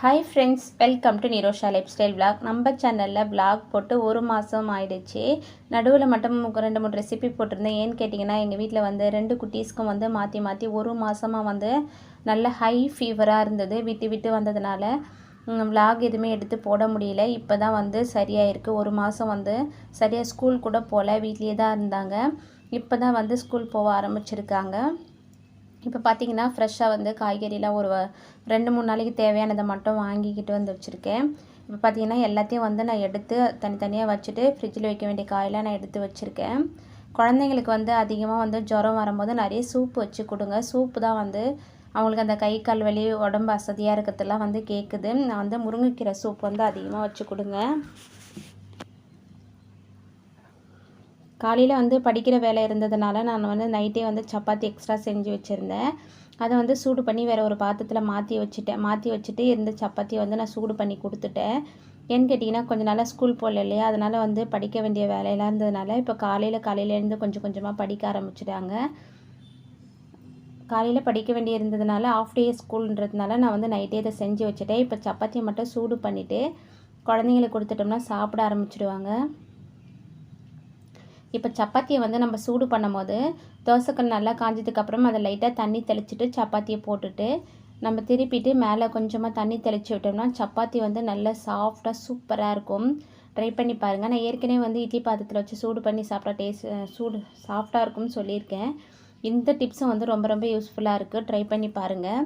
Hi friends, welcome to Nirosha life style vlog. நம்ம சேனலில் vlog போட்டு ஒரு மாதம் ஆயிடுச்சு. நடுவில் மட்டும் 2-3 ரெசிபி போட்டிருந்தேன். ஏன்னு கேட்டிங்கன்னா, எங்கள் வீட்டில் வந்து 2 குட்டீஸ்க்கும் வந்து மாற்றி மாற்றி ஒரு மாதமாக வந்து நல்ல ஹை ஃபீவராக இருந்தது. விட்டு விட்டு வந்ததுனால விளாக் எதுவுமே எடுத்து போட முடியல. இப்போ தான் வந்து சரியாக இருக்குது. ஒரு மாதம் வந்து சரியாக ஸ்கூல் கூட போகல, வீட்லேயே தான் இருந்தாங்க. இப்போ தான் வந்து ஸ்கூல் போக ஆரம்பிச்சிருக்காங்க. இப்போ பார்த்திங்கன்னா ஃப்ரெஷ்ஷாக வந்து காய்கறிலாம் ஒரு 2-3 நாளைக்கு தேவையானதை மட்டும் வாங்கிக்கிட்டு வந்து வச்சுருக்கேன். இப்போ பார்த்திங்கன்னா எல்லாத்தையும் வந்து நான் எடுத்து தனித்தனியாக வச்சுட்டு ஃப்ரிட்ஜில் வைக்க வேண்டிய காயெல்லாம் நான் எடுத்து வச்சுருக்கேன். குழந்தைங்களுக்கு வந்து அதிகமாக வந்து ஜுரம் வரும்போது நிறைய சூப்பு வச்சு கொடுங்க. சூப்பு தான் வந்து அவங்களுக்கு அந்த கை கால் வலி, உடம்பு அசதியாக இருக்கிறதுலாம் வந்து கேட்குது. நான் வந்து முருங்கைக்கீரை சூப் வந்து அதிகமாக வச்சு கொடுங்க. காலையில் வந்து படிக்கிற வேலை இருந்ததுனால நான் வந்து நைட்டே வந்து சப்பாத்தி எக்ஸ்ட்ரா செஞ்சு வச்சுருந்தேன். அதை வந்து சூடு பண்ணி வேறு ஒரு பாத்திரத்தில் மாற்றி வச்சுட்டு இருந்த சப்பாத்தியை வந்து நான் சூடு பண்ணி கொடுத்துட்டேன். ஏன்னு கேட்டிங்கன்னா, கொஞ்சம் நாளாக ஸ்கூல் போகல இல்லையா, அதனால் வந்து படிக்க வேண்டிய வேலையெல்லாம் இருந்ததுனால இப்போ காலையிலேருந்து கொஞ்சம் கொஞ்சமாக படிக்க ஆரம்பிச்சிட்டாங்க. காலையில் படிக்க வேண்டிய இருந்ததுனால ஆஃப் டே ஸ்கூல்ன்றதுனால நான் வந்து நைட்டே இதை செஞ்சு வச்சுட்டேன். இப்போ சப்பாத்தியை மட்டும் சூடு பண்ணிவிட்டு குழந்தைங்களுக்கு கொடுத்துட்டோம்னா சாப்பிட ஆரம்பிச்சிடுவாங்க. இப்போ சப்பாத்தியை வந்து நம்ம சூடு பண்ணும் போது தோசைக்கல் நல்லா காஞ்சதுக்கப்புறம் அதை லைட்டாக தண்ணி தெளிச்சிட்டு சப்பாத்தியை போட்டுட்டு நம்ம திருப்பிட்டு மேலே கொஞ்சமாக தண்ணி தெளித்து விட்டோம்னா சப்பாத்தி வந்து நல்லா சாஃப்டாக சூப்பராக இருக்கும். ட்ரை பண்ணி பாருங்கள். நான் ஏற்கனவே வந்து இட்லி பாத்திரத்தில் வச்சு சூடு பண்ணி சாப்பிட்டா சாஃப்டாக இருக்கும்னு சொல்லியிருக்கேன். இந்த டிப்ஸும் வந்து ரொம்ப ரொம்ப யூஸ்ஃபுல்லாக இருக்குது. ட்ரை பண்ணி பாருங்கள்.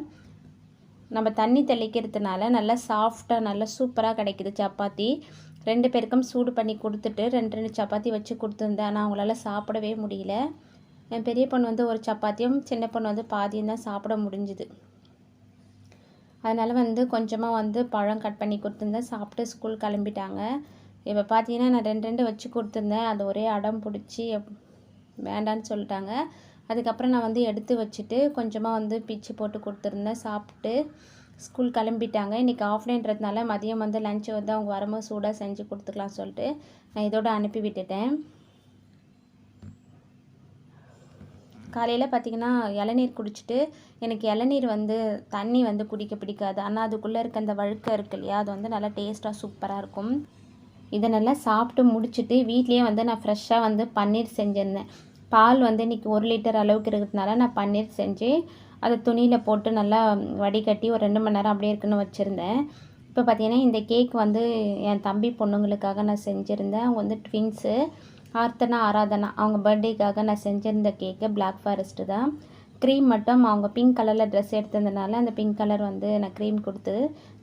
நம்ம தண்ணி தெளிக்கிறதுனால நல்லா சாஃப்டாக நல்லா சூப்பராக கிடைக்கிது சப்பாத்தி. 2 பேருக்கும் சூடு பண்ணி கொடுத்துட்டு 2 சப்பாத்தி வச்சு கொடுத்துருந்தேன். ஆனால் அவங்களால சாப்பிடவே முடியல. என் பெரிய பொண்ணு வந்து ஒரு சப்பாத்தியும், சின்ன பொண்ணு வந்து பாதியும் தான் சாப்பிட முடிஞ்சுது. அதனால் வந்து கொஞ்சமாக வந்து பழம் கட் பண்ணி கொடுத்துருந்தேன். சாப்பிட்டு ஸ்கூல் கிளம்பிட்டாங்க. இப்போ பார்த்தீங்கன்னா நான் 2 வச்சு கொடுத்துருந்தேன். அது ஒரே அடம் பிடிச்சி வேண்டான்னு சொல்லிட்டாங்க. அதுக்கப்புறம் நான் வந்து எடுத்து வச்சுட்டு கொஞ்சமாக வந்து பிச்சு போட்டு கொடுத்துருந்தேன். சாப்பிட்டு ஸ்கூல் கிளம்பிட்டாங்க. இன்றைக்கி ஆஃப்டேன்றதுனால மதியம் வந்து லஞ்சு வந்து அவங்க வரும்போது சூடாக செஞ்சு கொடுத்துக்கலாம் சொல்லிட்டு நான் இதோடு அனுப்பி விட்டுட்டேன். காலையில் பார்த்திங்கன்னா இளநீர் குடிச்சிட்டு, எனக்கு இளநீர் வந்து தண்ணி வந்து குடிக்க பிடிக்காது. ஆனால் அதுக்குள்ளே இருக்க அந்த வழுக்க இருக்கு இல்லையா, அது வந்து நல்லா டேஸ்ட்டாக சூப்பராக இருக்கும். இதை நல்லா சாப்பிட்டு முடிச்சுட்டு வீட்லேயே வந்து நான் ஃப்ரெஷ்ஷாக வந்து பன்னீர் செஞ்சுருந்தேன். பால் வந்து இன்றைக்கி 1 லிட்டர் அளவுக்கு இருக்கிறதுனால நான் பன்னீர் செஞ்சு அதை துணியில் போட்டு நல்லா வடிகட்டி ஒரு 2 மணி நேரம் அப்படியே இருக்குன்னு வச்சுருந்தேன். இப்போ பார்த்திங்கன்னா இந்த கேக் வந்து என் தம்பி பொண்ணுங்களுக்காக நான் செஞ்சுருந்தேன். அவங்க வந்து ட்வின்ஸு, ஆராதனா அவங்க பர்த்டேக்காக நான் செஞ்சுருந்த கேக்கு பிளாக் ஃபாரஸ்ட்டு தான். க்ரீம் மட்டும் அவங்க பிங்க் கலரில் ட்ரெஸ் எடுத்திருந்தனால அந்த பிங்க் கலர் வந்து நான் க்ரீம் கொடுத்து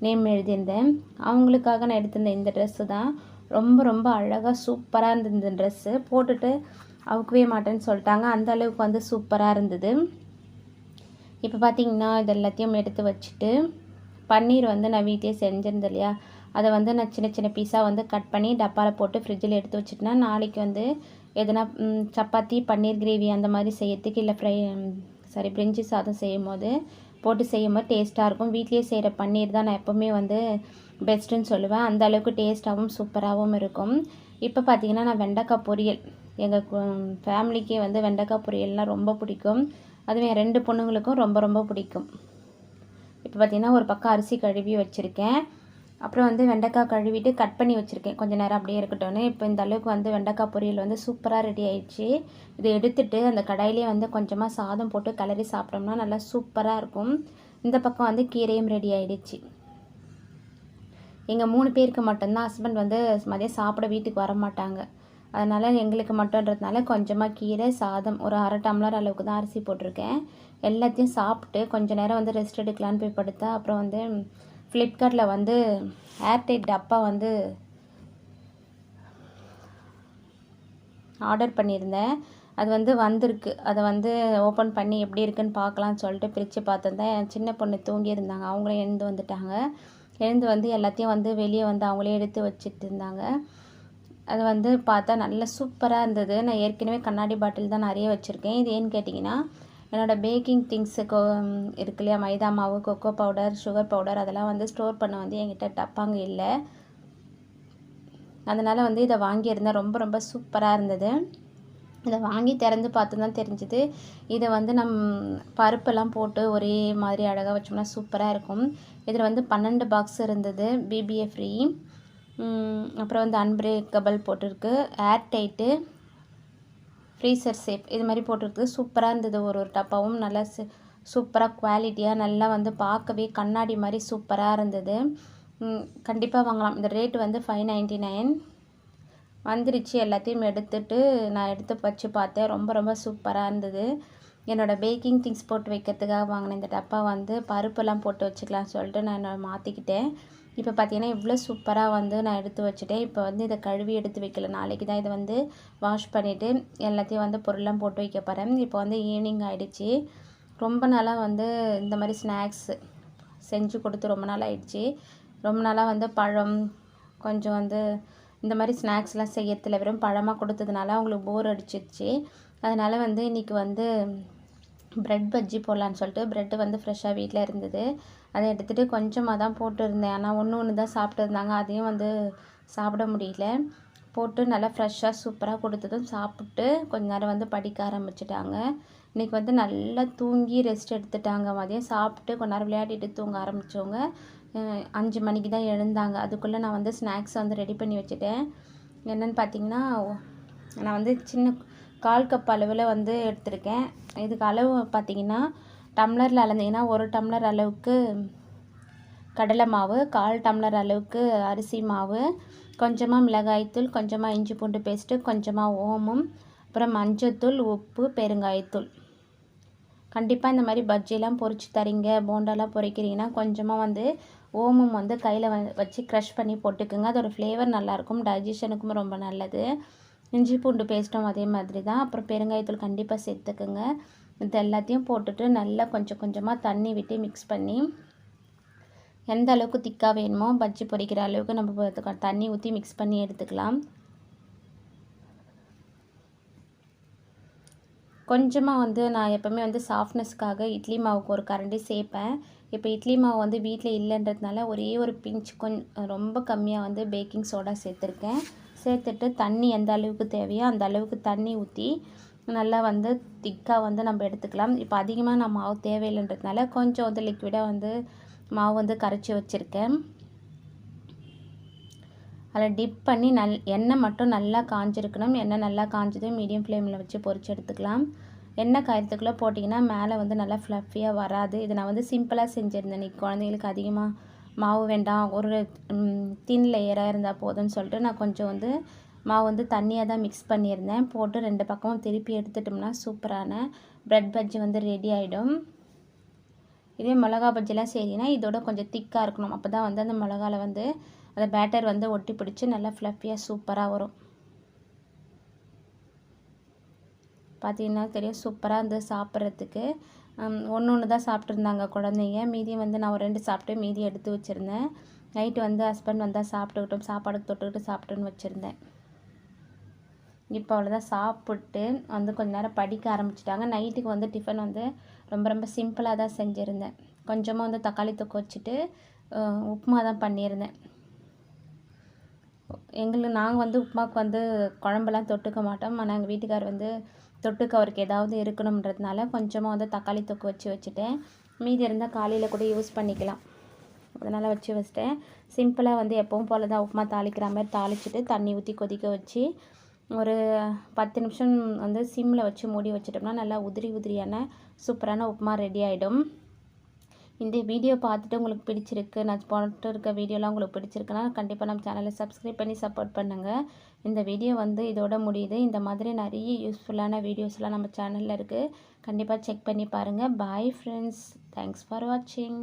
நேம் எழுதியிருந்தேன். அவங்களுக்காக நான் எடுத்திருந்த இந்த ட்ரெஸ்ஸு தான். ரொம்ப ரொம்ப அழகாக சூப்பராக இருந்தது. இந்த ட்ரெஸ்ஸு போட்டுட்டு அவுக்கவே மாட்டேன்னு சொல்லிட்டாங்க. அந்த அளவுக்கு வந்து சூப்பராக இருந்தது. இப்போ பார்த்திங்கன்னா இது எல்லாத்தையும் எடுத்து வச்சுட்டு பன்னீர் வந்து நான் வீட்டையே செஞ்சுருந்தேன் இல்லையா, அதை வந்து நான் சின்ன சின்ன பீஸாக வந்து கட் பண்ணி டப்பாவில் போட்டு ஃப்ரிட்ஜில் எடுத்து வச்சுட்டேன்னா நாளைக்கு வந்து எதனா சப்பாத்தி பன்னீர் கிரேவி அந்த மாதிரி செய்யறதுக்கு இல்லை பிரிஞ்சி சாதம் செய்யும் போது டேஸ்ட்டாக இருக்கும். வீட்லேயே செய்கிற பன்னீர் தான் நான் எப்போவுமே வந்து பெஸ்ட்டுன்னு சொல்லுவேன். அந்த அளவுக்கு டேஸ்ட்டாகவும் சூப்பராகவும் இருக்கும். இப்போ பார்த்திங்கன்னா நான் வெண்டைக்காய் பொரியல், எங்கள் ஃபேமிலிக்கே வந்து வெண்டைக்காய் பொரியல்னால் ரொம்ப பிடிக்கும். அதுவும் என் 2 பொண்ணுங்களுக்கும் ரொம்ப ரொம்ப பிடிக்கும். இப்போ பார்த்திங்கன்னா ஒரு பக்கம் அரிசி கழுவி வச்சுருக்கேன். அப்புறம் வந்து வெண்டைக்காய் கழுவிட்டு கட் பண்ணி வச்சுருக்கேன். கொஞ்சம் நேரம் அப்படியே இருக்கட்டும்னு. இப்போ இந்த அளவுக்கு வந்து வெண்டைக்காய் பொரியல் வந்து சூப்பராக ரெடி ஆயிடுச்சு. இதை எடுத்துகிட்டு அந்த கடாயிலே வந்து கொஞ்சமாக சாதம் போட்டு கிளறி சாப்பிட்டோம்னா நல்லா சூப்பராக இருக்கும். இந்த பக்கம் வந்து கீரையும் ரெடி ஆகிடுச்சு. எங்கள் 3 பேருக்கு மட்டும்தான். ஹஸ்பண்ட் வந்து மதியம் சாப்பிட வீட்டுக்கு வர மாட்டாங்க. அதனால் எங்களுக்கு மட்டும்ன்றதுனால கொஞ்சமாக கீரை, சாதம் ஒரு 1/2 டம்ளர் அளவுக்கு தான் அரிசி போட்டிருக்கேன். எல்லாத்தையும் சாப்பிட்டு கொஞ்சம் நேரம் வந்து ரெஸ்ட் எடுக்கலான்னு போய் படுத்தா, அப்புறம் வந்து ஃப்ளிப்கார்ட்டில் வந்து ஏர்டைட் டப்பா வந்து ஆர்டர் பண்ணியிருந்தேன். அது வந்து வந்திருக்கு. அதை வந்து ஓப்பன் பண்ணி எப்படி இருக்குன்னு பார்க்கலான்னு சொல்லிட்டு பிரித்து பார்த்துருந்தேன். என் சின்ன பொண்ணு தூங்கியிருந்தாங்க. அவங்களும் எழுந்து வந்துட்டாங்க. எழுந்து வந்து எல்லாத்தையும் வந்து வெளியே வந்து அவங்களே எடுத்து வச்சுட்டு இருந்தாங்க. அது வந்து பார்த்தா நல்லா சூப்பராக இருந்தது. நான் ஏற்கனவே கண்ணாடி பாட்டில் தான் நிறைய வச்சுருக்கேன். இது ஏன்னு கேட்டிங்கன்னா, என்னோடய பேக்கிங் திங்ஸு இருக்கு இல்லையா, மைதா மாவு, கொக்கோ பவுடர், சுகர் பவுடர் அதெல்லாம் வந்து ஸ்டோர் பண்ண வந்து என்கிட்ட டப்பாங்க இல்லை. அதனால் வந்து இதை வாங்கியிருந்தேன். ரொம்ப ரொம்ப சூப்பராக இருந்தது. இதை வாங்கி திறந்து பார்த்து தான் தெரிஞ்சுது. இதை வந்து பருப்பெல்லாம் போட்டு ஒரே மாதிரி அழகாக வச்சோம்னா சூப்பராக இருக்கும். இதில் வந்து 12 பாக்ஸ் இருந்தது, பிபிஏ ஃப்ரீ. அப்புறம் வந்து அன்பிரேக்கபிள் போட்டிருக்கு, ஏர்டைட்டு, ஃப்ரீசர் சேஃப் இது மாதிரி போட்டிருக்கு. சூப்பராக இருந்தது. ஒரு டப்பாவும் நல்லா சூப்பராக குவாலிட்டியாக நல்லா வந்து பார்க்கவே கண்ணாடி மாதிரி சூப்பராக இருந்தது. கண்டிப்பாக வாங்கலாம். இந்த ரேட் வந்து 599 வந்துருச்சு. எல்லாத்தையும் நான் எடுத்து வச்சு பார்த்தேன். ரொம்ப ரொம்ப சூப்பராக இருந்தது. என்னோடய பேக்கிங் திங்ஸ் போட்டு வைக்கிறதுக்காக வாங்கினேன் இந்த டப்பா வந்து பருப்பெல்லாம் போட்டு வச்சுக்கலாம்னு சொல்லிட்டு நான் மாற்றிக்கிட்டேன். இப்போ பார்த்தீங்கன்னா இவ்வளோ சூப்பராக வந்து நான் எடுத்து வச்சுட்டேன். இப்போ வந்து இதை கழுவி எடுத்து வைக்கல, நாளைக்கு தான் இதை வந்து வாஷ் பண்ணிவிட்டு எல்லாத்தையும் வந்து பொருள்லாம் போட்டு வைக்க போகிறேன். இப்போ வந்து ஈவினிங் ஆகிடுச்சி. ரொம்ப நாளாக வந்து இந்த மாதிரி ஸ்நாக்ஸ் செஞ்சு கொடுத்து ரொம்ப நாள் ஆகிடுச்சி. ரொம்ப நாளாக வந்து பழம் கொஞ்சம் வந்து இந்த மாதிரி ஸ்நாக்ஸ்லாம் செய்யறதில்ல, வெறும் பழமாக கொடுத்ததுனால அவங்களுக்கு போர் அடிச்சிருச்சு. அதனால் வந்து இன்றைக்கி வந்து ப்ரெட் பஜ்ஜி போடலான்னு சொல்லிட்டு ப்ரெட்டு வந்து ஃப்ரெஷ்ஷாக வீட்டில் இருந்தது. அதை எடுத்துகிட்டு கொஞ்சமாக தான் போட்டுருந்தேன். ஆனால் ஒன்று தான் சாப்பிட்டுருந்தாங்க, அதையும் வந்து சாப்பிட முடியல. போட்டு நல்லா ஃப்ரெஷ்ஷாக சூப்பராக கொடுத்ததும் சாப்பிட்டு கொஞ்ச நேரம் வந்து படிக்க ஆரம்பிச்சிட்டாங்க. இன்றைக்கி வந்து நல்லா தூங்கி ரெஸ்ட் எடுத்துட்டாங்க. மதியம் சாப்பிட்டு கொஞ்ச நேரம் விளையாடிட்டு தூங்க ஆரம்பித்தவங்க 5 மணிக்கு தான் எழுந்தாங்க. அதுக்குள்ளே நான் வந்து ஸ்நாக்ஸ் வந்து ரெடி பண்ணி வச்சுட்டேன். என்னென்னு பார்த்தீங்கன்னா, நான் வந்து சின்ன 1/4 கப் அளவில் வந்து எடுத்திருக்கேன். இதுக்கு அளவு பார்த்திங்கன்னா டம்ளரில் அளந்தீங்கன்னா 1 டம்ளர் அளவுக்கு கடலை மாவு, 1/4 டம்ளர் அளவுக்கு அரிசி மாவு, கொஞ்சமாக மிளகாய்த்தூள், கொஞ்சமாக இஞ்சி பூண்டு பேஸ்ட்டு, கொஞ்சமாக ஓமம், அப்புறம் மஞ்சத்தூள், உப்பு, பெருங்காயத்தூள். கண்டிப்பாக இந்த மாதிரி பஜ்ஜிலாம் பொரிச்சு தரீங்க, போண்டாலாம் பொரிக்கிறீங்கன்னா கொஞ்சமாக வந்து ஓமம் வந்து கையில் வச்சு க்ரஷ் பண்ணி போட்டுக்குங்க. அதோடய ஃப்ளேவர் நல்லாயிருக்கும், டைஜஷனுக்கும் ரொம்ப நல்லது. இஞ்சி பூண்டு பேஸ்ட்டும் அதே மாதிரி தான். அப்புறம் பெருங்காயத்தூள் கண்டிப்பாக சேர்த்துக்குங்க. இது எல்லாத்தையும் போட்டுட்டு நல்லா கொஞ்சம் கொஞ்சமாக தண்ணி விட்டு மிக்ஸ் பண்ணி எந்த அளவுக்கு திக்காக வேணுமோ பஜ்ஜி பொரிக்கிற அளவுக்கு நம்ம தண்ணி ஊற்றி மிக்ஸ் பண்ணி எடுத்துக்கலாம். கொஞ்சமாக வந்து நான் எப்போவுமே வந்து சாஃப்ட்னஸ்க்காக இட்லி மாவுக்கு ஒரு கரண்டி சேர்ப்பேன். இப்போ இட்லி மாவு வந்து வீட்டில் இல்லைன்றதுனால ஒரே ஒரு பிஞ்ச் ரொம்ப கம்மியாக வந்து பேக்கிங் சோடா சேர்த்துருக்கேன். சேர்த்துட்டு தண்ணி எந்த அளவுக்கு தேவையோ அந்த அளவுக்கு தண்ணி ஊற்றி நல்லா வந்து திக்காக வந்து நம்ம எடுத்துக்கலாம். இப்போ அதிகமாக நான் மாவு தேவையில்லைன்றதுனால கொஞ்சம் வந்து லிக்விடாக வந்து மாவு வந்து கரைச்சி வச்சுருக்கேன். அதில் டிப் பண்ணி எண்ணெய் மட்டும் நல்லா காஞ்சிருக்கணும். எண்ணெய் நல்லா காஞ்சதும் மீடியம் ஃப்ளேமில் வச்சு பொரிச்சு எடுத்துக்கலாம். எண்ணெய் காயத்துக்குள்ளே போட்டிங்கன்னா மேலே வந்து நல்லா ஃப்ளஃபியாக வராது. இதை நான் வந்து சிம்பிளாக செஞ்சுருந்தேன். இன்றைக்கி குழந்தைங்களுக்கு அதிகமாக மாவு வேண்டாம், ஒரு தின் லேயராக இருந்தால் போதும்னு சொல்லிட்டு நான் கொஞ்சம் வந்து மாவு வந்து தண்ணியாக தான் மிக்ஸ் பண்ணியிருந்தேன். போட்டு 2 பக்கமும் திருப்பி எடுத்துட்டோம்னா சூப்பரான ப்ரெட் பஜ்ஜி வந்து ரெடி ஆகிடும். இதே மிளகா பஜ்ஜிலாம் செய்யறீங்கன்னா இதோட கொஞ்சம் திக்காக இருக்கணும். அப்போ தான் வந்து அந்த மிளகாவில் வந்து அந்த பேட்டர் வந்து ஒட்டி பிடிச்சி நல்லா ஃப்ளஃபியாக சூப்பராக வரும். பார்த்தீங்கன்னா தெரியும், சூப்பராக இருந்து சாப்பிட்றதுக்கு. ஒன்று தான் சாப்பிட்ருந்தாங்க குழந்தைங்க. மீதி வந்து நான் ஒரு 2 சாப்பிட்டு மீதி எடுத்து வச்சுருந்தேன். நைட்டு வந்து ஹஸ்பண்ட் வந்தால் சாப்பிட்டுக்கிட்டோம், சாப்பாடுக்கு தொட்டுக்கிட்டு சாப்பிட்டுன்னு வச்சுருந்தேன். இப்போ அவ்வளோதான், சாப்பிட்டு வந்து கொஞ்ச நேரம் படிக்க ஆரம்பிச்சிட்டாங்க. நைட்டுக்கு வந்து டிஃபன் வந்து ரொம்ப ரொம்ப சிம்பிளாக தான் செஞ்சுருந்தேன். கொஞ்சமாக வந்து தக்காளி தொக்கு வச்சுட்டு உப்புமா தான் பண்ணியிருந்தேன். நாங்கள் வந்து உப்புமாவுக்கு வந்து குழம்பெல்லாம் தொட்டுக்க மாட்டோம். ஆனால் எங்கள் வீட்டுக்கார் வந்து தொட்டுக்க அவருக்கு ஏதாவது இருக்கணுன்றதுனால கொஞ்சமாக வந்து தக்காளி தொக்கு வச்சுட்டேன். மீதி இருந்தால் காலையில் கூட யூஸ் பண்ணிக்கலாம், அதனால் வச்சுட்டேன். சிம்பிளாக வந்து எப்பவும் போல் தான் உப்புமா தாளிக்கிற மாதிரி தாளிச்சிட்டு தண்ணி ஊற்றி கொதிக்க வச்சு ஒரு 10 நிமிஷம் வந்து சிம்மில் வச்சு மூடி வச்சிட்டோம்னா நல்லா உதிரியான சூப்பரான உப்புமா ரெடி ஆகிடும். இந்த வீடியோ பார்த்துட்டு உங்களுக்கு பிடிச்சிருக்கு, நான் போட்டு இருக்க வீடியோலாம் உங்களுக்கு பிடிச்சிருக்குன்னா கண்டிப்பாக நம்ம சேனலை சப்ஸ்கிரைப் பண்ணி சப்போர்ட் பண்ணுங்கள். இந்த வீடியோ வந்து இதோட முடியுது. இந்த மாதிரி நிறைய யூஸ்ஃபுல்லான வீடியோஸ்லாம் நம்ம சேனலில் இருக்குது, கண்டிப்பாக செக் பண்ணி பாருங்கள். பாய் ஃப்ரெண்ட்ஸ், தேங்க்ஸ் ஃபார் வாட்சிங்.